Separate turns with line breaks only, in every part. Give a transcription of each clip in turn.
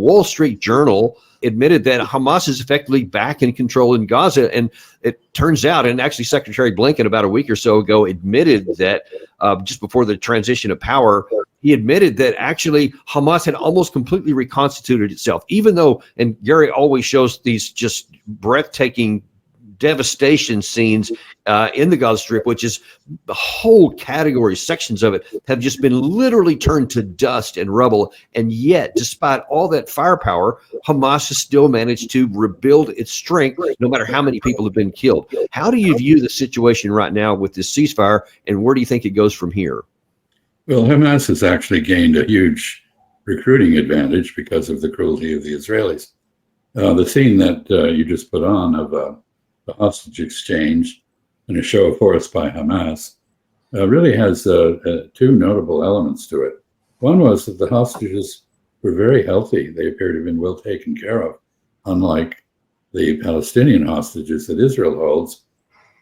Wall Street Journal admitted that Hamas is effectively back in control in Gaza. And it turns out, and actually Secretary Blinken about a week or so ago admitted that just before the transition of power, he admitted that actually Hamas had almost completely reconstituted itself, even though, and Gary always shows these just breathtaking devastation scenes in the Gaza Strip, which is the whole category, sections of it have just been literally turned to dust and rubble. And yet, despite all that firepower, Hamas has still managed to rebuild its strength, no matter how many people have been killed. How do you view the situation right now with this ceasefire, and where do you think it goes from here?
Well, Hamas has actually gained a huge recruiting advantage because of the cruelty of the Israelis. The scene that you just put on of the hostage exchange and a show of force by Hamas really has two notable elements to it. One was that the hostages were very healthy. They appear to have been well taken care of, unlike the Palestinian hostages that Israel holds,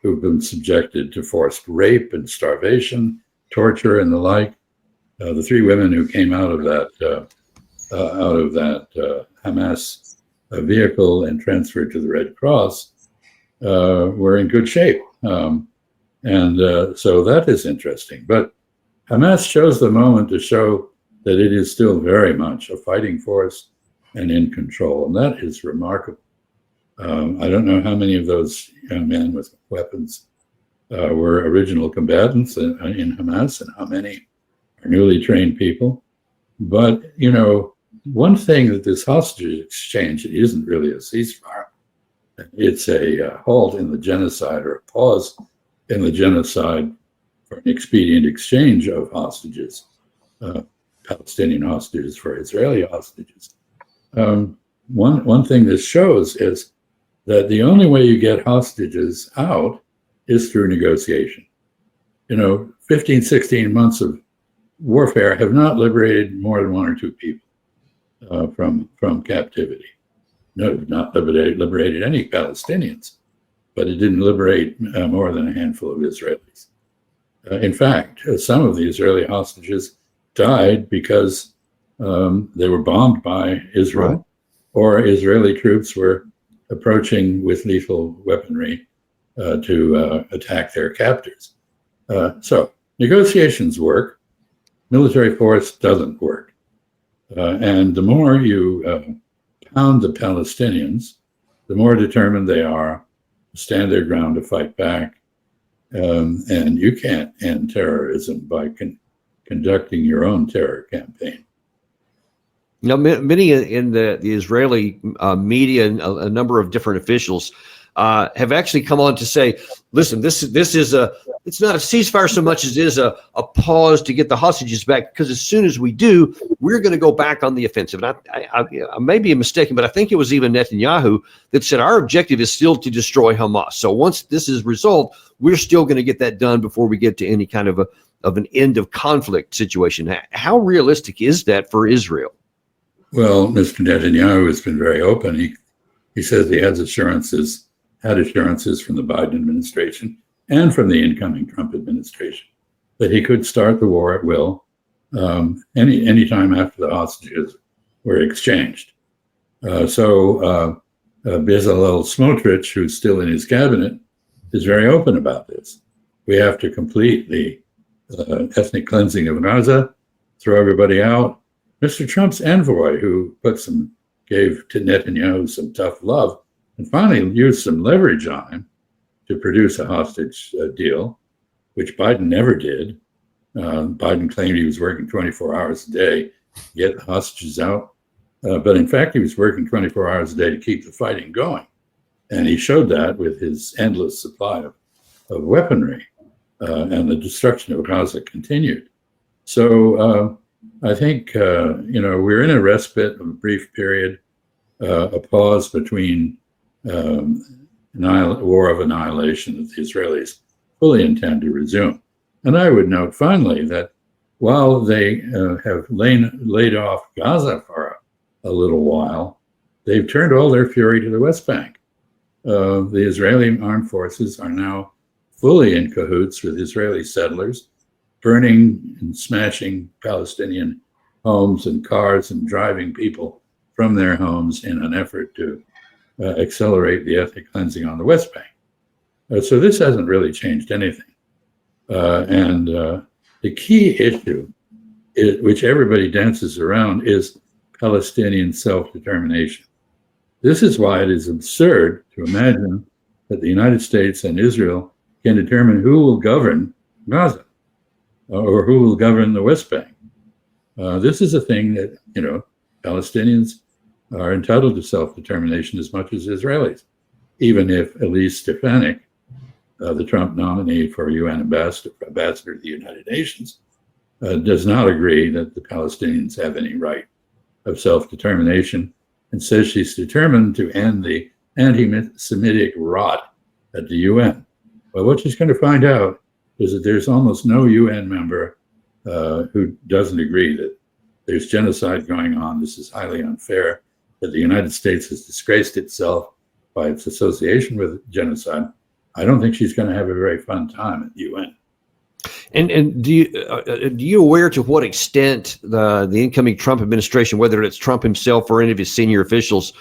who've been subjected to forced rape and starvation, torture, and the like. The three women who came out of that Hamas vehicle and transferred to the Red Cross were in good shape. So that is interesting. But Hamas chose the moment to show that it is still very much a fighting force and in control. And that is remarkable. I don't know how many of those young men with weapons were original combatants in Hamas and how many are newly trained people. But, you know, one thing that this hostage exchange, it isn't really a ceasefire. It's a halt in the genocide, or a pause in the genocide for an expedient exchange of hostages, Palestinian hostages for Israeli hostages. One thing this shows is that the only way you get hostages out is through negotiation. You know, 15, 16 months of warfare have not liberated more than one or two people from captivity. No, not liberated any Palestinians, but it didn't liberate more than a handful of Israelis. In fact, some of the Israeli hostages died because they were bombed by Israel, right, or Israeli troops were approaching with lethal weaponry to attack their captors. So negotiations work, military force doesn't work. And the more you pound the Palestinians, the more determined they are to stand their ground to fight back. And you can't end terrorism by conducting your own terror campaign.
Now, many in the Israeli media and a number of different officials have actually come on to say, listen, this is it's not a ceasefire so much as it is a pause to get the hostages back, because as soon as we do, we're going to go back on the offensive. And I may be mistaken, but I think it was even Netanyahu that said our objective is still to destroy Hamas. So once this is resolved, we're still going to get that done before we get to any kind of an end of conflict situation. How realistic is that for Israel?
Well, Mr. Netanyahu has been very open. He says he had assurances from the Biden administration and from the incoming Trump administration that he could start the war at will any time after the hostages were exchanged. So Bezalel Smotrich, who's still in his cabinet, is very open about this. We have to complete the ethnic cleansing of Gaza, throw everybody out. Mr. Trump's envoy, who gave to Netanyahu some tough love, and finally used some leverage on him to produce a hostage deal, which Biden never did. Biden claimed he was working 24 hours a day to get the hostages out. But in fact, he was working 24 hours a day to keep the fighting going. And he showed that with his endless supply of weaponry, and the destruction of Gaza continued. So I think, we're in a respite of a brief period, a pause between war of annihilation that the Israelis fully intend to resume. And I would note finally that while they have laid off Gaza for a little while, they've turned all their fury to the West Bank. The Israeli armed forces are now fully in cahoots with Israeli settlers, burning and smashing Palestinian homes and cars and driving people from their homes in an effort to accelerate the ethnic cleansing on the West Bank. So this hasn't really changed anything. And the key issue, which everybody dances around, is Palestinian self-determination. This is why it is absurd to imagine that the United States and Israel can determine who will govern Gaza or who will govern the West Bank. This is a thing that, Palestinians are entitled to self-determination as much as Israelis, even if Elise Stefanik, the Trump nominee for UN ambassador to the United Nations, does not agree that the Palestinians have any right of self-determination, and says she's determined to end the anti-Semitic rot at the UN. But what she's going to find out is that there's almost no UN member who doesn't agree that there's genocide going on. This is highly unfair, that the United States has disgraced itself by its association with genocide. I don't think she's going to have a very fun time at the UN.
And do you aware to what extent the incoming Trump administration, whether it's Trump himself or any of his senior officials,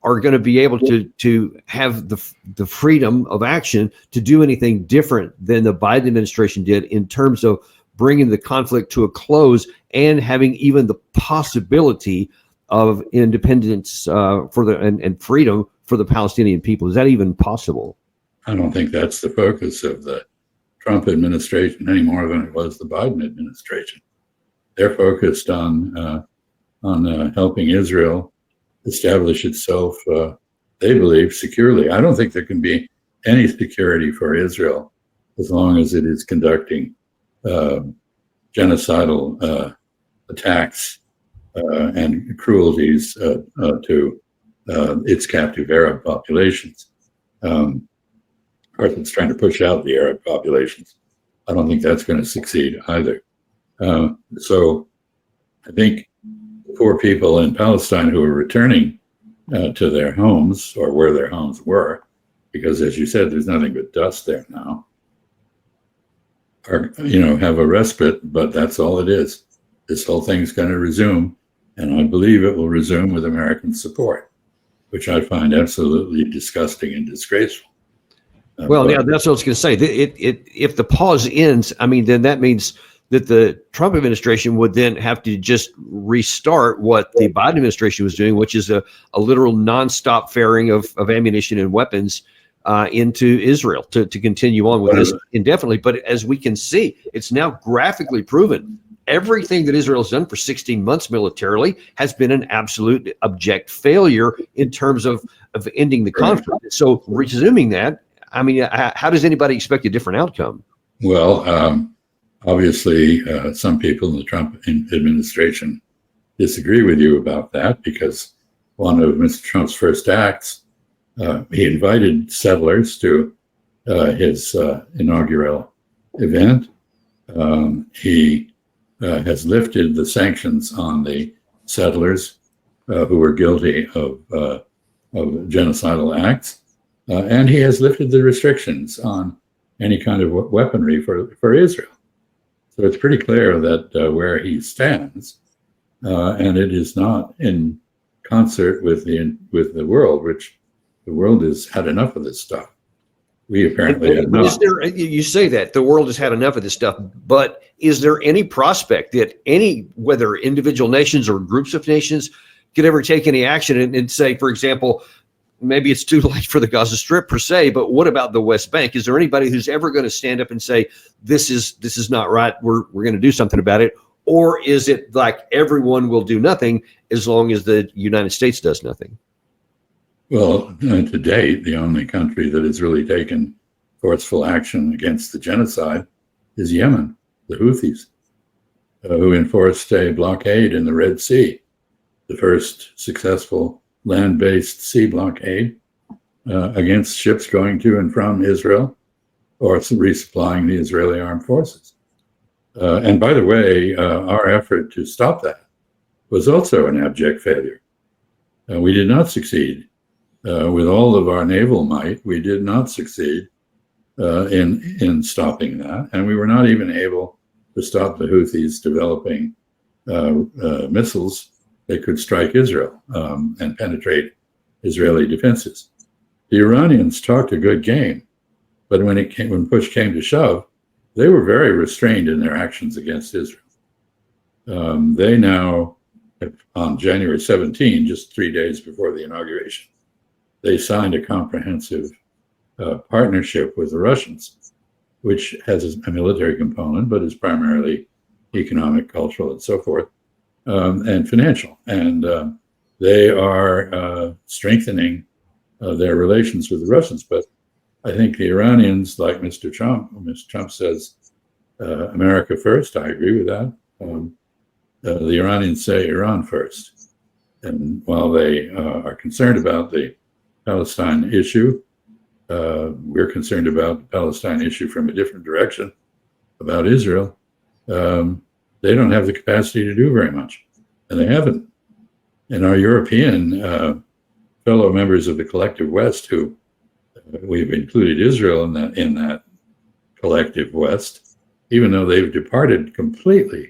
are going to be able to have the freedom of action to do anything different than the Biden administration did in terms of bringing the conflict to a close and having even the possibility of independence and freedom for the Palestinian people? Is that even possible?
I don't think that's the focus of the Trump administration any more than it was the Biden administration. They're focused on helping Israel establish itself, they believe, securely. I don't think there can be any security for Israel as long as it is conducting genocidal attacks and cruelties to its captive Arab populations. Of course, it's trying to push out the Arab populations. I don't think that's going to succeed either. So I think the poor people in Palestine who are returning to their homes, or where their homes were, because as you said, there's nothing but dust there now, are, have a respite, but that's all it is. This whole thing's going to resume, and I believe it will resume with American support, which I find absolutely disgusting and disgraceful.
Well, yeah, that's what I was going to say. If the pause ends, then that means that the Trump administration would then have to just restart what the Biden administration was doing, which is a literal nonstop ferrying of ammunition and weapons into Israel to continue on with this indefinitely. But as we can see, it's now graphically proven everything that Israel has done for 16 months militarily has been an absolute abject failure in terms of ending the conflict. So resuming that, how does anybody expect a different outcome?
Well, obviously, some people in the Trump administration disagree with you about that, because one of Mr. Trump's first acts, he invited settlers to his inaugural event. He has lifted the sanctions on the settlers who were guilty of genocidal acts. And he has lifted the restrictions on any kind of weaponry for Israel. So it's pretty clear that where he stands, and it is not in concert with the world, which the world has had enough of this stuff. We apparently have not.
You say that the world has had enough of this stuff, but is there any prospect that whether individual nations or groups of nations, could ever take any action and say, for example, maybe it's too late for the Gaza Strip per se, but what about the West Bank? Is there anybody who's ever going to stand up and say, this is not right, we're going to do something about it? Or is it like everyone will do nothing as long as the United States does nothing?
Well, to date, the only country that has really taken forceful action against the genocide is Yemen, the Houthis, who enforced a blockade in the Red Sea, the first successful land-based sea blockade against ships going to and from Israel, or resupplying the Israeli armed forces. And by the way, our effort to stop that was also an abject failure. We did not succeed. With all of our naval might, we did not succeed in stopping that. And we were not even able to stop the Houthis developing missiles they could strike Israel and penetrate Israeli defenses. The Iranians talked a good game, but when push came to shove, they were very restrained in their actions against Israel. They now, on January 17, just 3 days before the inauguration, they signed a comprehensive partnership with the Russians, which has a military component, but is primarily economic, cultural, and so forth, and financial. And they are strengthening their relations with the Russians. But I think the Iranians, like Mr. Trump says, America first. I agree with that. The Iranians say Iran first. And while they are concerned about the Palestine issue, we're concerned about the Palestine issue from a different direction, about Israel. They don't have the capacity to do very much, and they haven't. And our European fellow members of the collective West, who we've included Israel in that collective West, even though they've departed completely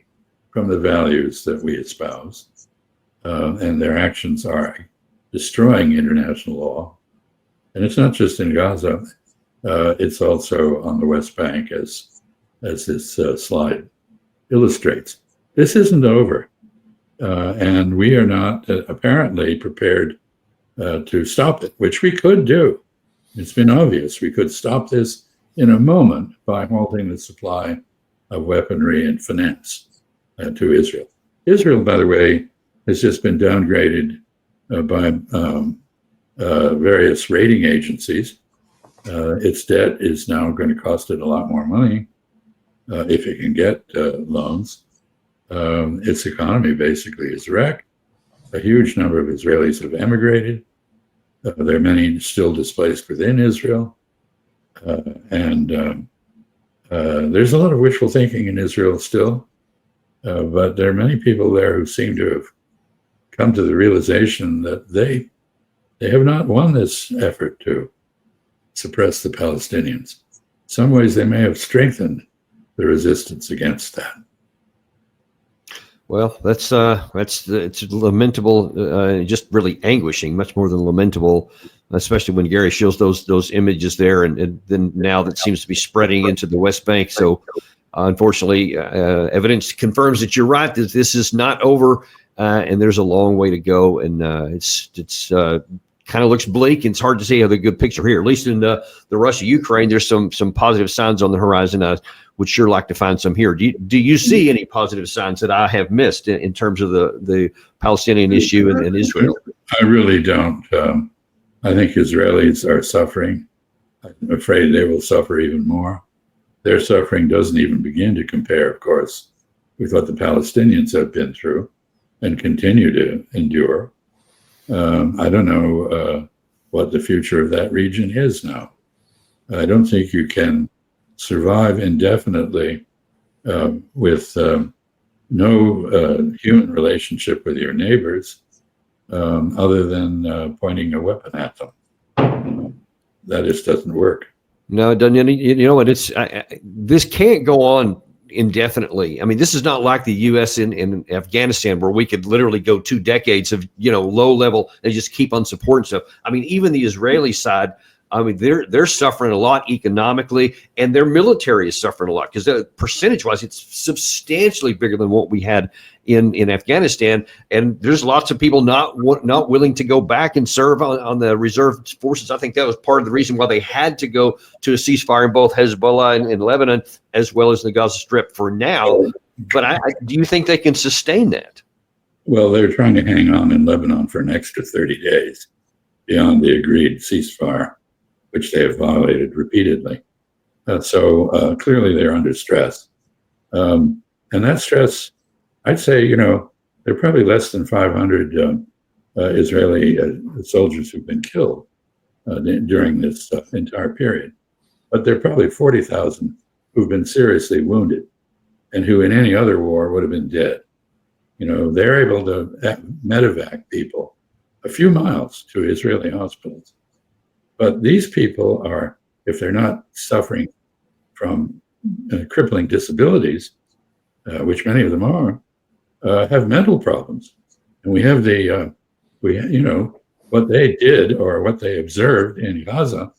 from the values that we espouse, and their actions are destroying international law. And it's not just in Gaza; it's also on the West Bank, as this slide illustrates. This isn't over, and we are not apparently prepared to stop it, which we could do. It's been obvious we could stop this in a moment by halting the supply of weaponry and finance to Israel. Israel, by the way, has just been downgraded by various rating agencies. Its debt is now going to cost it a lot more money if it can get loans. Its economy basically is wrecked. A huge number of Israelis have emigrated. There are many still displaced within Israel. And there's a lot of wishful thinking in Israel still. But there are many people there who seem to have come to the realization that they have not won this effort to suppress the Palestinians. In some ways, they may have strengthened the resistance against that.
Well, it's lamentable, just really anguishing, much more than lamentable, especially when Gary shows those images there, and then now that seems to be spreading into the West Bank. So, unfortunately, evidence confirms that you're right, that this is not over, and there's a long way to go, and it's kind of looks bleak, and it's hard to see the good picture here. At least in the Russia-Ukraine, there's some positive signs on the horizon. I would sure like to find some here. Do you see any positive signs that I have missed in terms of the Palestinian issue and Israel?
I really don't. I think Israelis are suffering. I'm afraid they will suffer even more. Their suffering doesn't even begin to compare, of course, with what the Palestinians have been through and continue to endure. I don't know what the future of that region is now. I don't think you can survive indefinitely with no human relationship with your neighbors other than pointing a weapon at them. That just doesn't work.
No, it doesn't. You know what? This can't go on indefinitely. I mean, this is not like the U.S. in Afghanistan, where we could literally go 2 decades of low level and just keep on supporting stuff. I mean, even the Israeli side, I mean, they're suffering a lot economically, and their military is suffering a lot because percentage-wise, it's substantially bigger than what we had in Afghanistan. And there's lots of people not willing to go back and serve on the reserve forces. I think that was part of the reason why they had to go to a ceasefire in both Hezbollah and Lebanon, as well as the Gaza Strip for now. But do you think they can sustain that?
Well, they're trying to hang on in Lebanon for an extra 30 days beyond the agreed ceasefire, which they have violated repeatedly. So clearly they're under stress. And that stress, I'd say, there are probably less than 500 Israeli soldiers who've been killed during this entire period. But there are probably 40,000 who've been seriously wounded and who in any other war would have been dead. They're able to medevac people a few miles to Israeli hospitals. But these people are, if they're not suffering from crippling disabilities, which many of them are, have mental problems. And we have what they did or what they observed in Gaza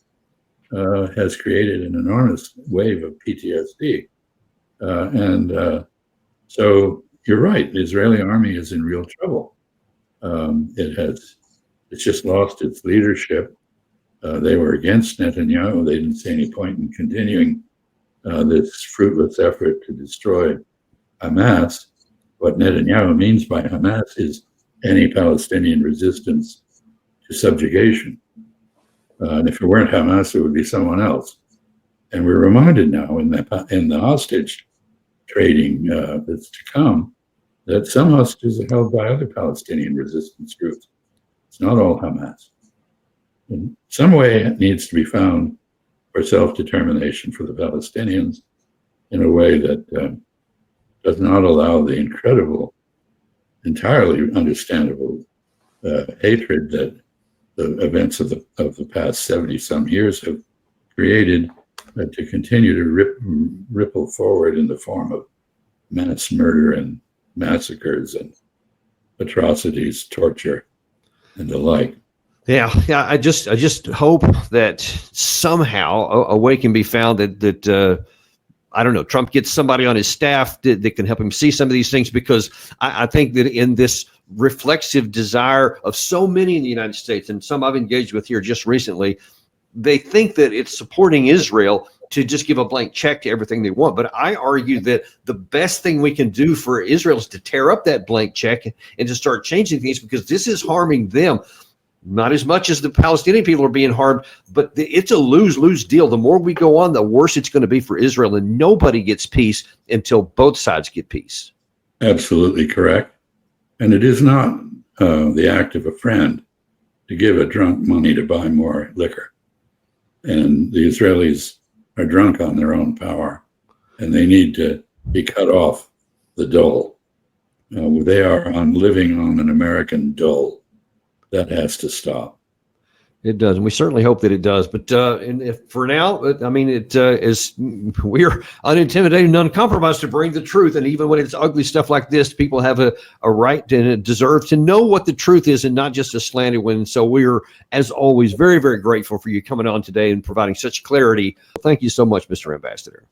has created an enormous wave of PTSD. So you're right, the Israeli army is in real trouble. It's just lost its leadership. They were against Netanyahu. They didn't see any point in continuing this fruitless effort to destroy Hamas. What Netanyahu means by Hamas is any Palestinian resistance to subjugation. And if it weren't Hamas, it would be someone else. And we're reminded now in the hostage trading that's to come that some hostages are held by other Palestinian resistance groups. It's not all Hamas. In some way, it needs to be found for self-determination for the Palestinians in a way that does not allow the incredible, entirely understandable hatred that the events of the past 70-some years have created to continue to ripple forward in the form of mass murder and massacres and atrocities, torture, and the like.
Yeah. I just hope that somehow a way can be found that I don't know, Trump gets somebody on his staff that can help him see some of these things, because I think that in this reflexive desire of so many in the United States, and some I've engaged with here just recently, they think that it's supporting Israel to just give a blank check to everything they want. But I argue that the best thing we can do for Israel is to tear up that blank check and to start changing things, because this is harming them. Not as much as the Palestinian people are being harmed, but it's a lose-lose deal. The more we go on, the worse it's going to be for Israel, and nobody gets peace until both sides get peace.
Absolutely correct. And it is not the act of a friend to give a drunk money to buy more liquor. And the Israelis are drunk on their own power, and they need to be cut off the dole. They are living on an American dole. That has to stop.
It does, and we certainly hope that it does. But for now, I mean, it is we're unintimidated and uncompromised to bring the truth. And even when it's ugly stuff like this, people have a right and deserve to know what the truth is, and not just a slanted one. So we're, as always, very, very grateful for you coming on today and providing such clarity. Thank you so much, Mr. Ambassador.